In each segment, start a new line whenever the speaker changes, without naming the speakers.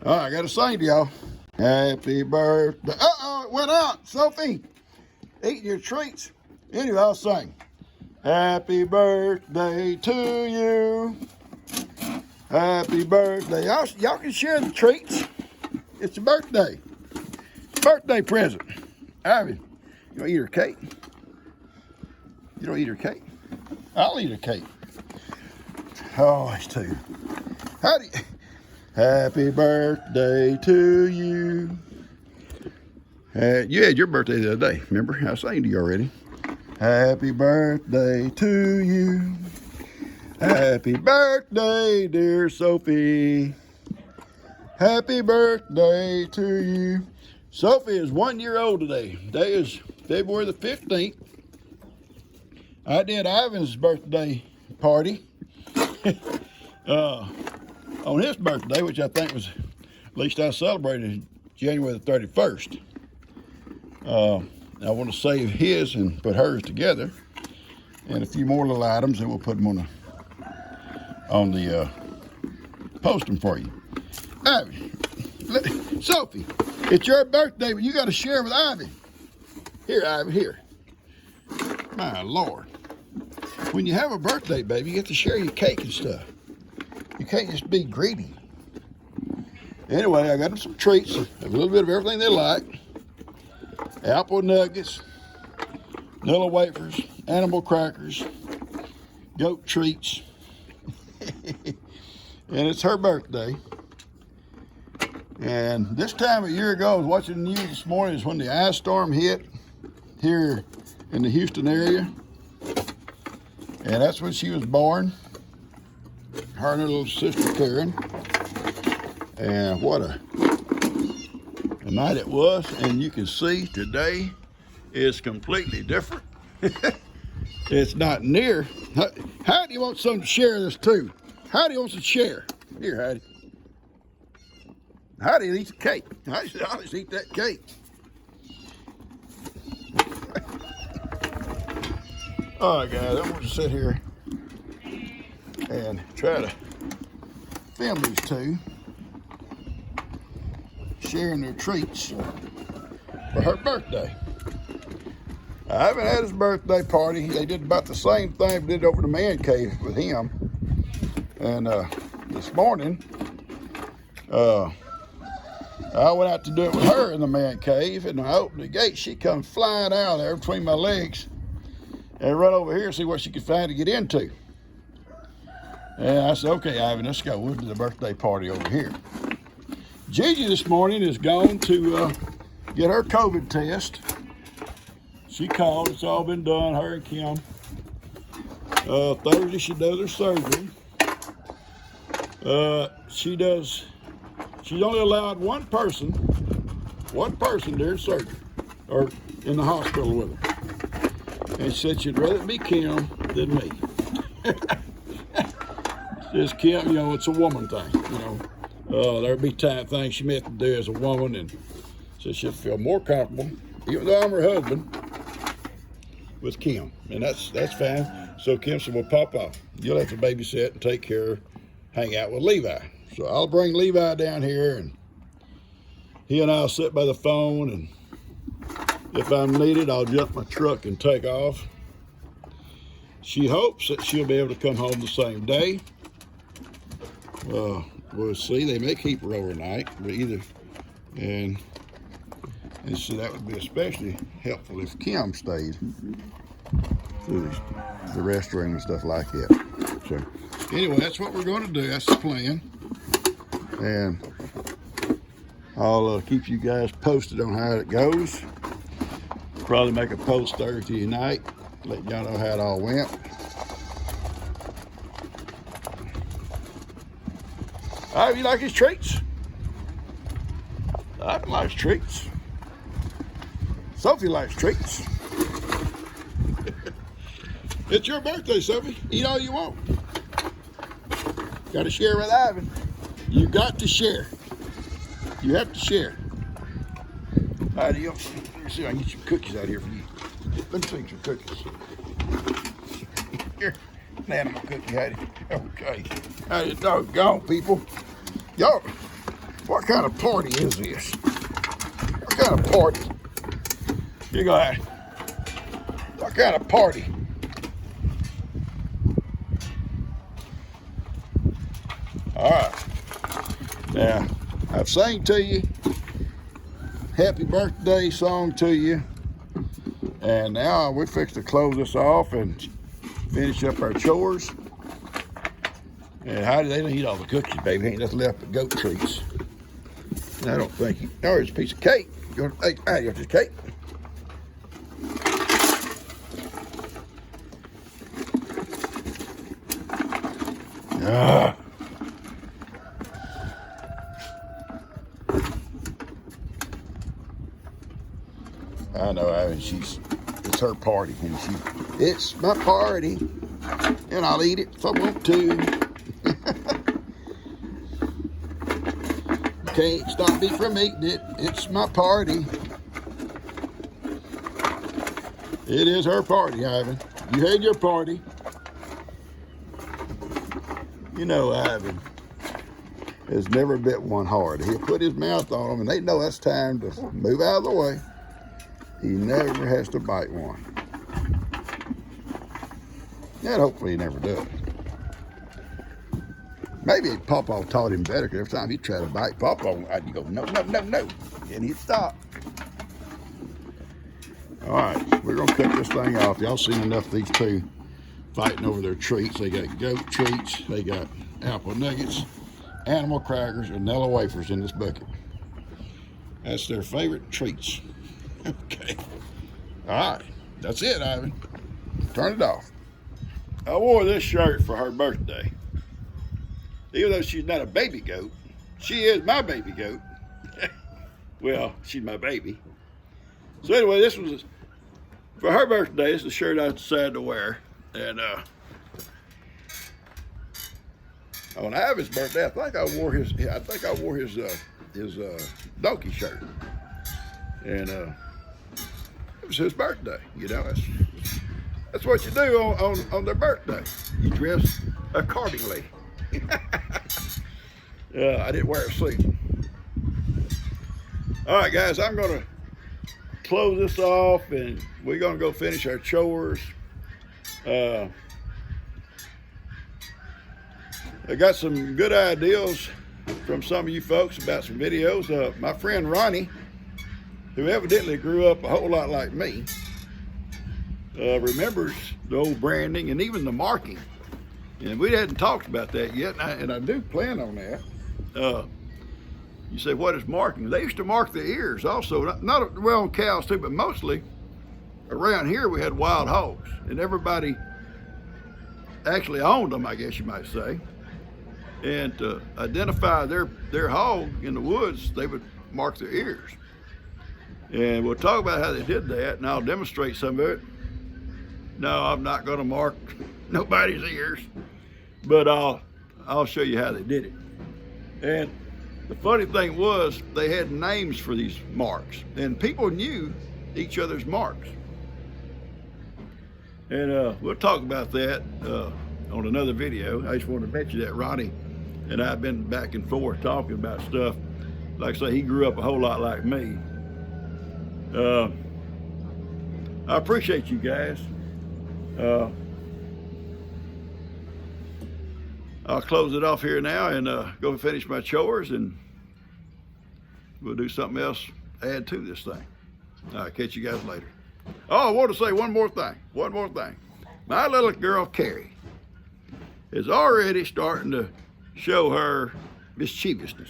All right, I got to sing to y'all. Happy birthday. Uh-oh, it went out. Sophie, eating your treats. Anyway, I'll sing. Happy birthday to you. Happy birthday. Y'all can share the treats. It's a birthday. Birthday present. Ivy, you don't eat her cake? You don't eat her cake? I'll eat her cake. Oh, it's two. Howdy. Happy birthday to you. You had your birthday the other day. Remember? I sang to you already. Happy birthday to you. Happy birthday, dear Sophie. Happy birthday to you. Sophie is 1 year old today. Today is February the 15th. I did Ivan's birthday party on his birthday, which I think was, at least I celebrated January the 31st. I want to save his and put hers together, and a few more little items, and we'll put them on the post them for you. Ivy, Sophie, it's your birthday, but you got to share with Ivy. Here, Ivy, here. My Lord. When you have a birthday, baby, you get to share your cake and stuff. You can't just be greedy. Anyway, I got them some treats, a little bit of everything they like. Apple nuggets, vanilla wafers, animal crackers, goat treats. And it's her birthday. And this time a year ago, I was watching the news this morning, is when the ice storm hit here in the Houston area. And that's when she was born. Her and her little sister Karen. And what a night it was. And you can see today is completely different. It's not near. Heidi wants something to share this too. Heidi wants to share. Here, Heidi. Heidi eats a cake. I'll just eat that cake. All right, guys, I'm going to sit here and try to film these two sharing their treats for her birthday. I haven't had his birthday party. They did about the same thing we did over the man cave with him. And this morning, I went out to do it with her in the man cave, and I opened the gate. She come flying out there between my legs and run over here and see what she could find to get into. And I said, okay, Ivan, let's go. We'll do the birthday party over here. Gigi this morning is gone to get her COVID test. She called. It's all been done, her and Kim. Thursday, she does her surgery. She's only allowed one person during surgery, or in the hospital with her. And she said she'd rather be Kim than me. Says Kim, you know, it's a woman thing, you know. There'd be things she meant to do as a woman, and said she'd feel more comfortable, even though I'm her husband, with Kim. And that's fine. So Kim said, well, Papa, you'll have to babysit and take care, hang out with Levi. So I'll bring Levi down here, and he and I'll sit by the phone, and if I'm needed, I'll jump my truck and take off. She hopes that she'll be able to come home the same day. We'll see. They may keep her overnight, but and so that would be especially helpful if Kim stayed through the restroom and stuff like that. So anyway, that's what we're going to do. That's the plan. And I'll keep you guys posted on how it goes. Probably make a post Thursday night, let y'all know how it all went. All right, you like his treats? I like treats. Sophie likes treats. It's your birthday, Sophie. Eat all you want. Got to share with Ivan. You got to share. You have to share. All right, let me see if I can get some cookies out here for you. Let me see some cookies. Here, an animal cookie, Hattie. Okay. Hey, doggone people. Y'all What kind of party is this? What kind of party? You got? What kind of party? All right. Now, I've sang to you happy birthday song to you. And now we're fixing to close this off and finish up our chores. And how do they don't eat all the cookies, baby? Ain't nothing left but goat treats. And I don't think you. Oh, there's a piece of cake. You want to take out this cake? Ah. I know, I mean, it's her party, and it's my party, and I'll eat it if I want to. Can't stop me from eating it. It's my party. It is her party, Ivan. You had your party. You know, Ivan has never bit one hard. He'll put his mouth on them, and they know that's time to move out of the way. He never has to bite one. And hopefully he never does. Maybe Pawpaw taught him better, because every time he'd try to bite Pawpaw, I'd go, no, no, no, no. And he'd stop. All right, we're going to cut this thing off. Y'all seen enough of these two fighting over their treats. They got goat treats, they got apple nuggets, animal crackers, and vanilla wafers in this bucket. That's their favorite treats. Okay. All right, that's it, Ivan. Turn it off. I wore this shirt for her birthday. Even though she's not a baby goat, she is my baby goat. Well, she's my baby. So anyway, this was for her birthday. This is the shirt I decided to wear. And on Ivan's birthday, I think I wore his donkey shirt. And it was his birthday. You know, that's what you do on their birthday. You dress accordingly. I didn't wear a suit. All right, guys, I'm going to close this off, and we're going to go finish our chores. I got some good ideas from some of you folks about some videos. My friend Ronnie, who evidently grew up a whole lot like me, remembers the old branding and even the marking. And we hadn't talked about that yet, and I do plan on that. You say, what is marking? They used to mark the ears also, not well on cows too, but mostly around here we had wild hogs, and everybody actually owned them, I guess you might say. And to identify their hog in the woods, they would mark their ears. And we'll talk about how they did that, and I'll demonstrate some of it. No, I'm not going to mark nobody's ears, but I'll show you how they did it. And the funny thing was, they had names for these marks, and people knew each other's marks. And we'll talk about that on another video. I just wanted to mention that Ronnie and I've been back and forth talking about stuff. Like I say, he grew up a whole lot like me. I appreciate you guys. I'll close it off here now and go finish my chores, and we'll do something else, add to this thing. All right, catch you guys later. Oh, I want to say one more thing. My little girl, Carrie, is already starting to show her mischievousness.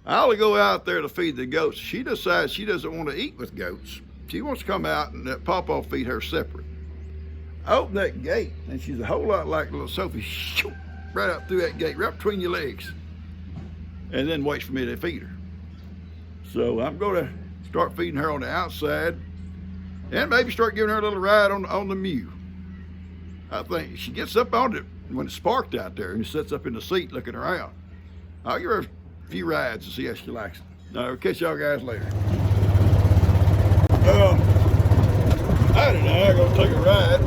I'll go out there to feed the goats. She decides she doesn't want to eat with goats. She wants to come out and let Pawpaw feed her separate. I open that gate, and she's a whole lot like little Sophie, right up through that gate, right between your legs, and then waits for me to feed her. So I'm going to start feeding her on the outside, and maybe start giving her a little ride on the mule. I think she gets up on it when it's parked out there, and sits up in the seat looking around. I'll give her a few rides to see how she likes it. I'll catch y'all guys later. Howdy now, I'm gonna take a ride.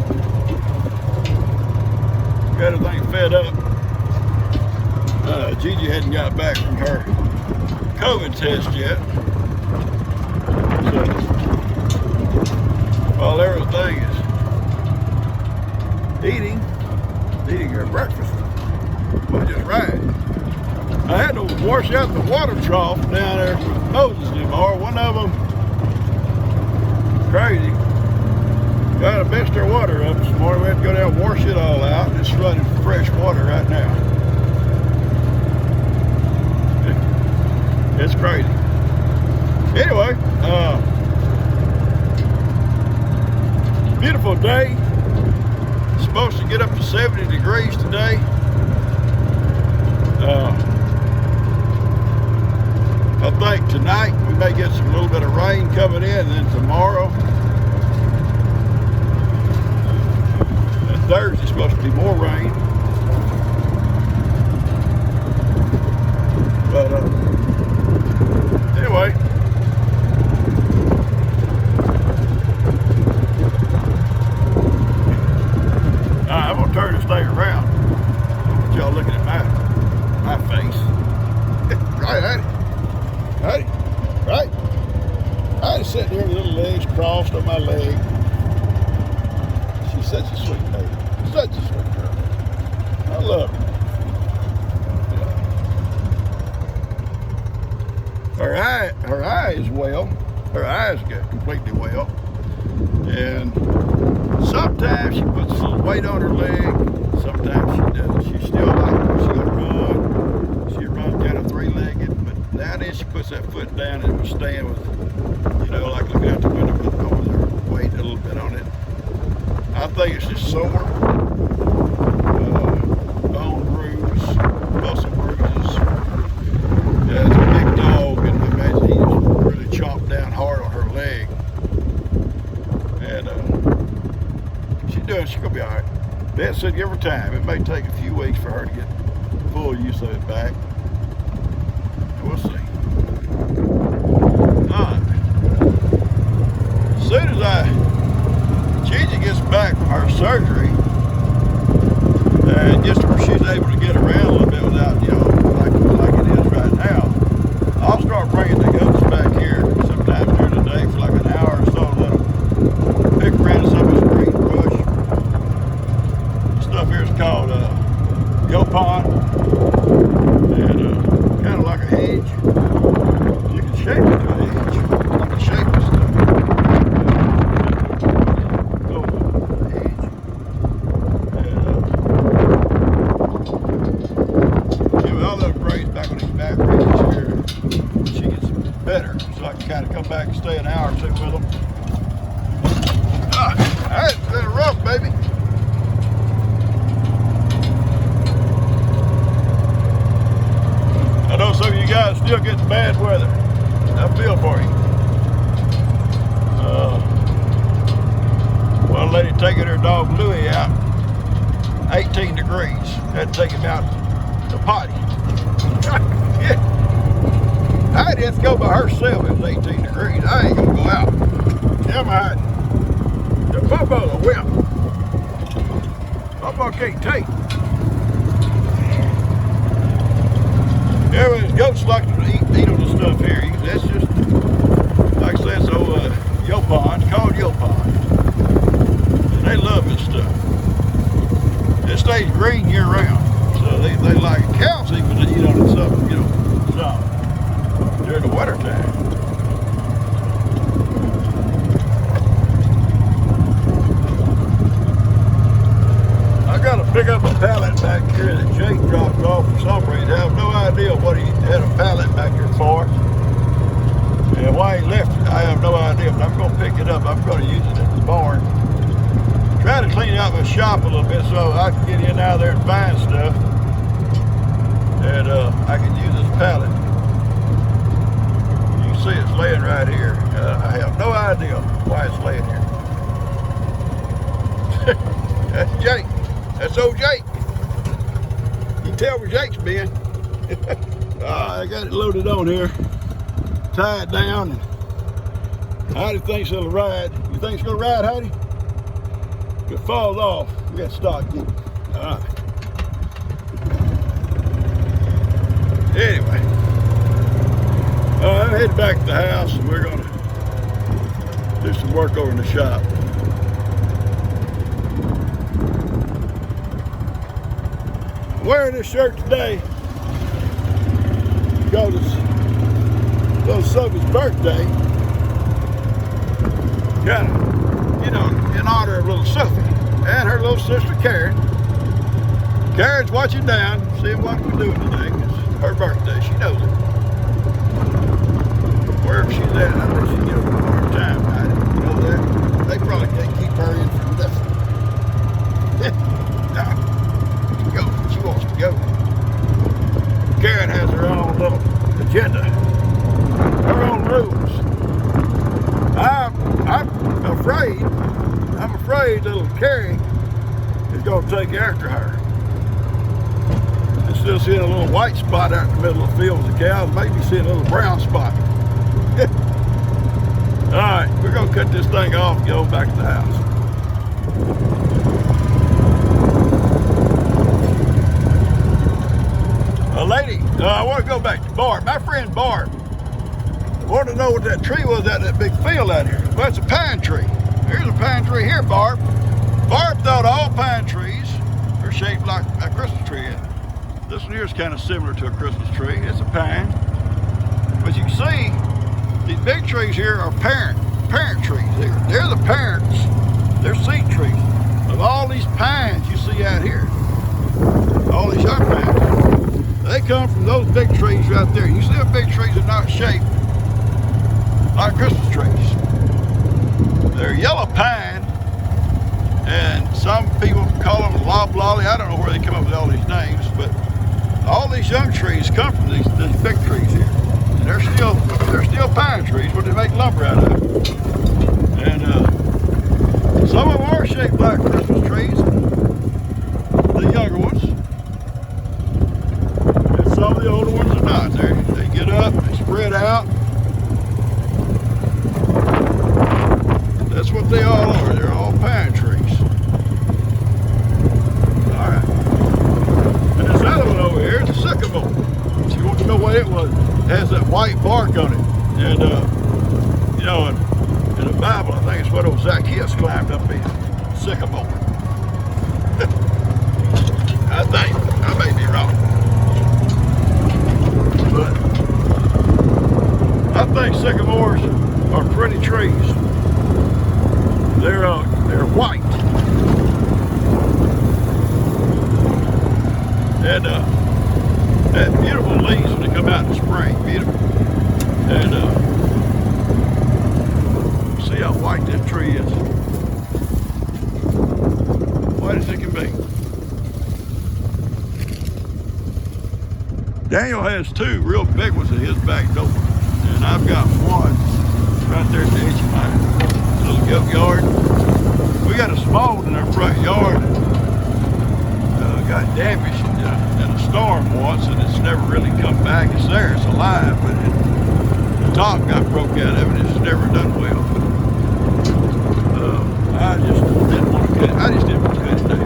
Got everything fed up. Gigi hadn't got back from her COVID test yet. So, while everything is eating her breakfast, we'll just ride. I had to wash out the water trough down there with Moses anymore. One of them, crazy, got to mess their water up this morning. We had to go down and wash it all out. It's running fresh water right now. It's crazy. Anyway, beautiful day. It's supposed to get up to 70 degrees today. I think tonight we may get a little bit of rain coming in, and then tomorrow and Thursday's supposed to be more rain. But anyway, I'm gonna turn this thing around. Y'all looking at my face. Right, honey. Right, right. I was sitting here with little legs crossed on my leg. She's such a sweet lady. Such a sweet girl. I love her. Yeah. Her eye is well. Her eyes get completely well. And sometimes she puts a little weight on her leg. Sometimes she doesn't. She's still like, she'll run. She'll run kind of three-legged. Now and then she puts that foot down and will stand with, you know, like looking out the window with over there, weight a little bit on it. I think it's just sore, bone bruise, muscle bruises. Yeah, it's a big dog, and I imagine he just really chopped down hard on her leg. And she's gonna be all right. Dad said give her time. It may take a few weeks for her to get full use of it back. We'll see. As soon as Gigi gets back from her surgery and gets to where she's able to get around a little bit without, you know, like it is right now, I'll start bringing the goats back here sometime during the day for like an hour or so, let them pick around some of this green brush. This stuff here is called Yopon. And kind of like a hedge. You can shape it to a hedge. You can shape this stuff. Go with the hedge. And give all those braids back on these back braids here. She gets better. So I can kind of come back and stay an hour or two with them. Alright, it's been rough, baby. I know some of you guys still getting bad weather. I feel for you. Well, a lady taking her dog Louie out, 18 degrees. Had to take him out to potty. Yeah. Heidi has to go by herself if it's 18 degrees. I ain't gonna go out. Tell me Heidi. The Popo's a wimp. Popo can't take. Yeah, well, goats like to eat on the stuff here. That's just, like I said, so Yopon, it's called Yopon. And they love this stuff. It stays green year round. So they like it. Cows even eat on it some, you know, some during the winter time. I gotta pick up a pallet back here that Jake dropped off for some reason. I have no idea what he had a pallet back here for. And why he left it, I have no idea, but I'm gonna pick it up. I'm gonna use it at the barn. Try to clean out my shop a little bit so I can get in out of there and find stuff. And I can use this pallet. You can see it's laying right here. I have no idea why it's laying here. That's Jake. That's old Jake. You can tell where Jake's been. I got it loaded on here. Tie it down. And Heidi thinks it'll ride. You think it's gonna ride, Heidi? If it falls off, we got to start getting. All right. Anyway, I'm heading back to the house and we're gonna do some work over in the shop. I'm wearing this shirt today because it's little Sophie's birthday. Kind of, you know, in honor of little Sophie and her little sister Karen. Karen's watching down, seeing what we're doing today. It's her birthday, she knows it. Wherever she's at, I think she gives her a hard time about it. You know that? They probably can't keep her in from nothing. No, she goes when she wants to go. Karen has her own little agenda, her own rules. I'm afraid little Carrie is going to take after her. Instead of seeing a little white spot out in the middle of the field with the cows, maybe seeing a little brown spot. All right, we're going to cut this thing off and go back to the house. Lady, I want to go back to Barb. My friend Barb wanted to know what that tree was out in that big field out here. Well, it's a pine tree. Here's a pine tree here, Barb. Barb thought all pine trees are shaped like a Christmas tree. This one here is kind of similar to a Christmas tree. It's a pine. But you can see, these big trees here are parent trees. They're the parents. They're seed trees of all these pines you see out here. All these young pines. They come from those big trees right there. You see the big trees are not shaped like Christmas trees. They're yellow pine, and some people call them loblolly. I don't know where they come up with all these names, but all these young trees come from these big trees here. And they're still pine trees, what they make lumber out of. And some of them are shaped like Christmas trees, the younger ones. Some of the older ones are not. They get up, they spread out. That's what they all are. They're all pine trees. All right. And this other one over here is a sycamore. If you want to know what it was, it has that white bark on it. And, you know, in the Bible, I think it's what old Zacchaeus climbed up in. Sycamore. I think. I may be wrong. But I think sycamores are pretty trees. They're white, and have beautiful leaves when they come out in the spring. Beautiful, and see how white that tree is. White as it can be. Daniel has two real big ones at his back door, and I've got one right there at the edge of my little goat yard. We got a small one in our front yard. Got damaged in a storm once, and it's never really come back. It's there, it's alive, but the top got broke out of it. It's never done well. I just didn't want to cut it down.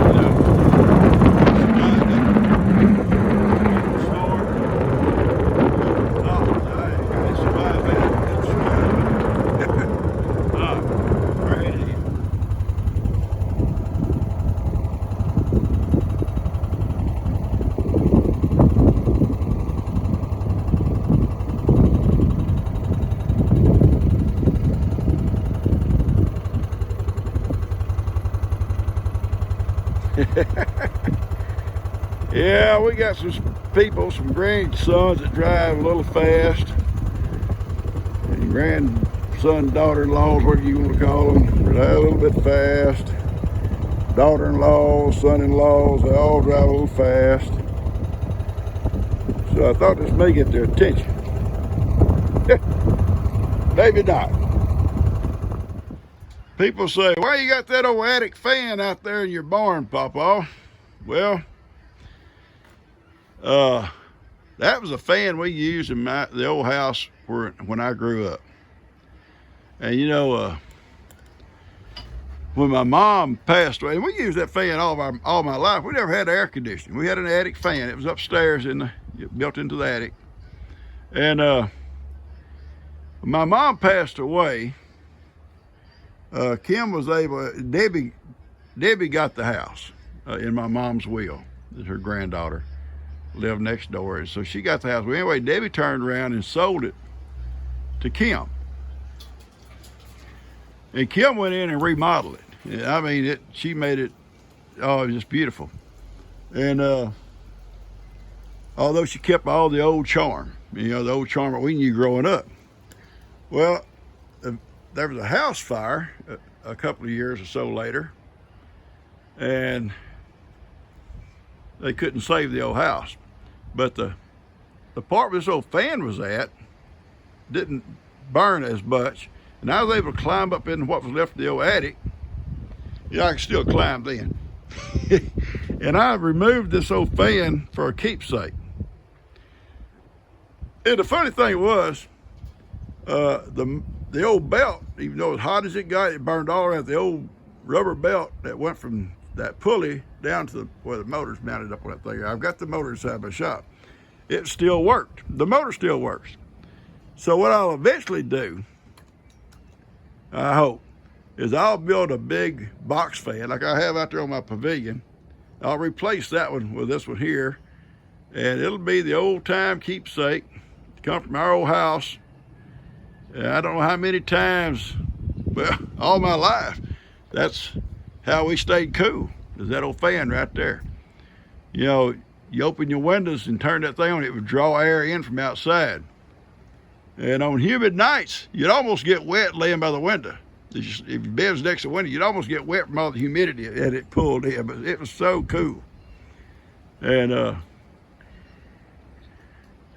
You know. Yeah, we got some people, some grandsons that drive a little fast. And grandson, daughter-in-laws, whatever you want to call them, drive a little bit fast. Daughter-in-laws, son-in-laws, they all drive a little fast. So I thought this may get their attention. Maybe not. People say, why you got that old attic fan out there in your barn, Papa? Well, that was a fan we used in the old house when I grew up. And you know, when my mom passed away, and we used that fan all my life. We never had air conditioning. We had an attic fan. It was upstairs in built into the attic. And my mom passed away. Kim was able, Debbie got the house in my mom's will. Her granddaughter lived next door, and so she got the house. Well, anyway, Debbie turned around and sold it to Kim. And Kim went in and remodeled it. I mean, she made it, oh, it was just beautiful. And although she kept all the old charm, you know, the old charm that we knew growing up. Well, there was a house fire a couple of years or so later, and they couldn't save the old house. But the part where this old fan was at didn't burn as much, and I was able to climb up in what was left of the old attic. Yeah, I could still climb then. And I removed this old fan for a keepsake. And the funny thing was, the old belt, even though as hot as it got, it burned all around. The old rubber belt that went from that pulley down to where the motor's mounted up on that thing. I've got the motor inside my shop. It still worked. The motor still works. So what I'll eventually do, I hope, is I'll build a big box fan like I have out there on my pavilion. I'll replace that one with this one here, and it'll be the old time keepsake. Come from our old house. And I don't know how many times, well, all my life, that's how we stayed cool, is that old fan right there. You know, you open your windows and turn that thing on, it would draw air in from outside. And on humid nights, you'd almost get wet laying by the window. If your bed was next to the window, you'd almost get wet from all the humidity that it pulled in, but it was so cool. And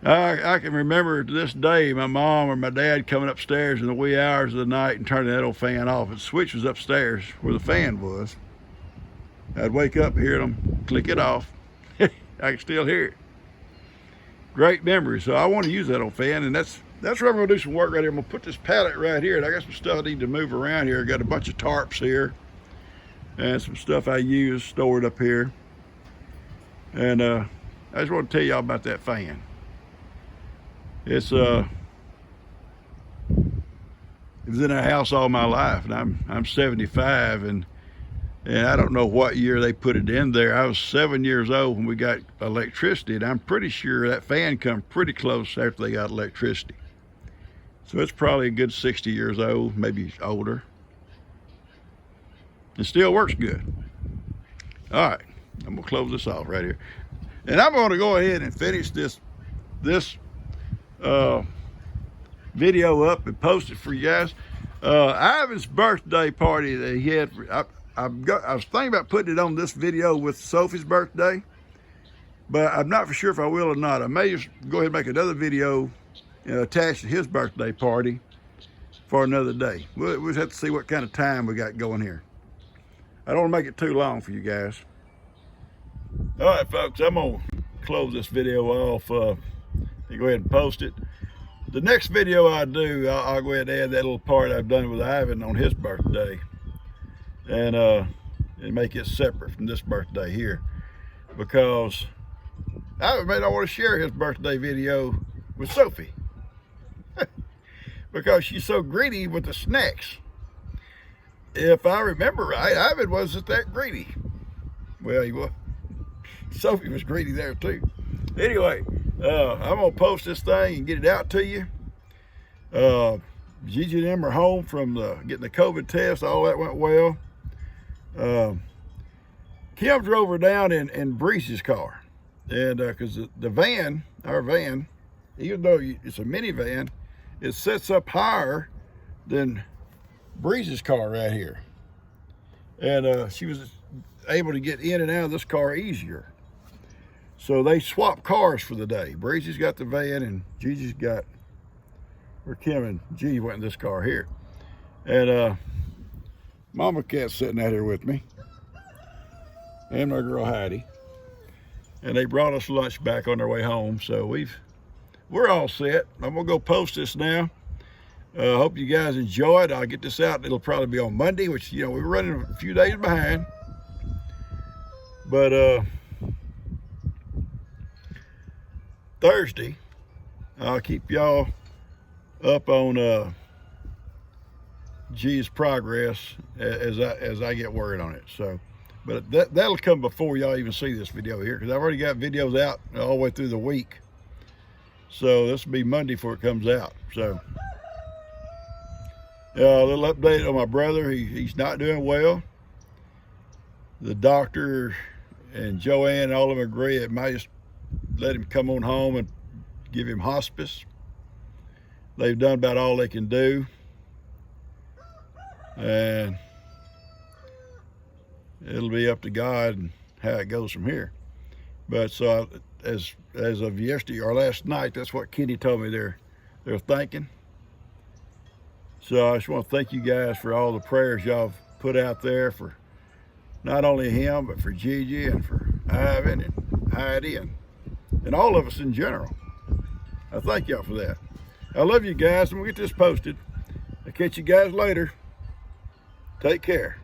I can remember to this day my mom or my dad coming upstairs in the wee hours of the night and turning that old fan off. The switch was upstairs where the fan was. I'd wake up, hear them click it off. I can still hear it. Great memory. So I want to use that old fan, and that's where I'm going to do some work right here. I'm going to put this pallet right here, and I got some stuff I need to move around here. I got a bunch of tarps here and some stuff I use stored up here. And I just want to tell y'all about that fan. It was in a house all my life, and I'm 75, and I don't know what year they put it in there. I was 7 years old when we got electricity, and I'm pretty sure that fan come pretty close after they got electricity. So it's probably a good 60 years old, maybe older. It still works good. All right, I'm gonna close this off right here, and I'm gonna go ahead and finish this video up and post it for you guys. Ivan's birthday party that he had, I was thinking about putting it on this video with Sophie's birthday, but I'm not for sure if I will or not. I may just go ahead and make another video attached to his birthday party for another day. We'll just have to see what kind of time we got going here. I don't want to make it too long for you guys. All right, folks, I'm gonna close this video off. You go ahead and post it. The next video I do, I'll go ahead and add that little part I've done with Ivan on his birthday, and make it separate from this birthday here, because Ivan may not want to share his birthday video with Sophie because she's so greedy with the snacks. If I remember right, Ivan wasn't that greedy. Well, he was. Sophie was greedy there too. Anyway, I'm gonna post this thing and get it out to you. Gigi and them are home from getting the COVID test. All that went well. Kim drove her down in Breeze's car, and because the van, our van, even though it's a minivan, it sits up higher than Breeze's car right here, and she was able to get in and out of this car easier. So they swapped cars for the day. Breezy's got the van, and Gigi's got, or Kim and Gigi went in this car here. And Mama Cat's sitting out here with me, and my girl Heidi. And they brought us lunch back on their way home. So we're all set. I'm gonna go post this now. Hope you guys enjoy it. I'll get this out. It'll probably be on Monday, which, you know, we're running a few days behind. But Thursday, I'll keep y'all up on G's progress as I get word on it. So, but that'll come before y'all even see this video here, because I've already got videos out all the way through the week. So this will be Monday before it comes out. So a little update on my brother. He's not doing well. The doctor and Joanne and all of them agree it might just let him come on home and give him hospice. They've done about all they can do, and it'll be up to God and how it goes from here. But so as of yesterday or last night, that's what Kenny told me they're thinking. So I just want to thank you guys for all the prayers y'all have put out there for not only him, but for Gigi and for Ivan and Heidi and all of us in general. I thank y'all for that. I love you guys, and we'll get this posted. I'll catch you guys later. Take care.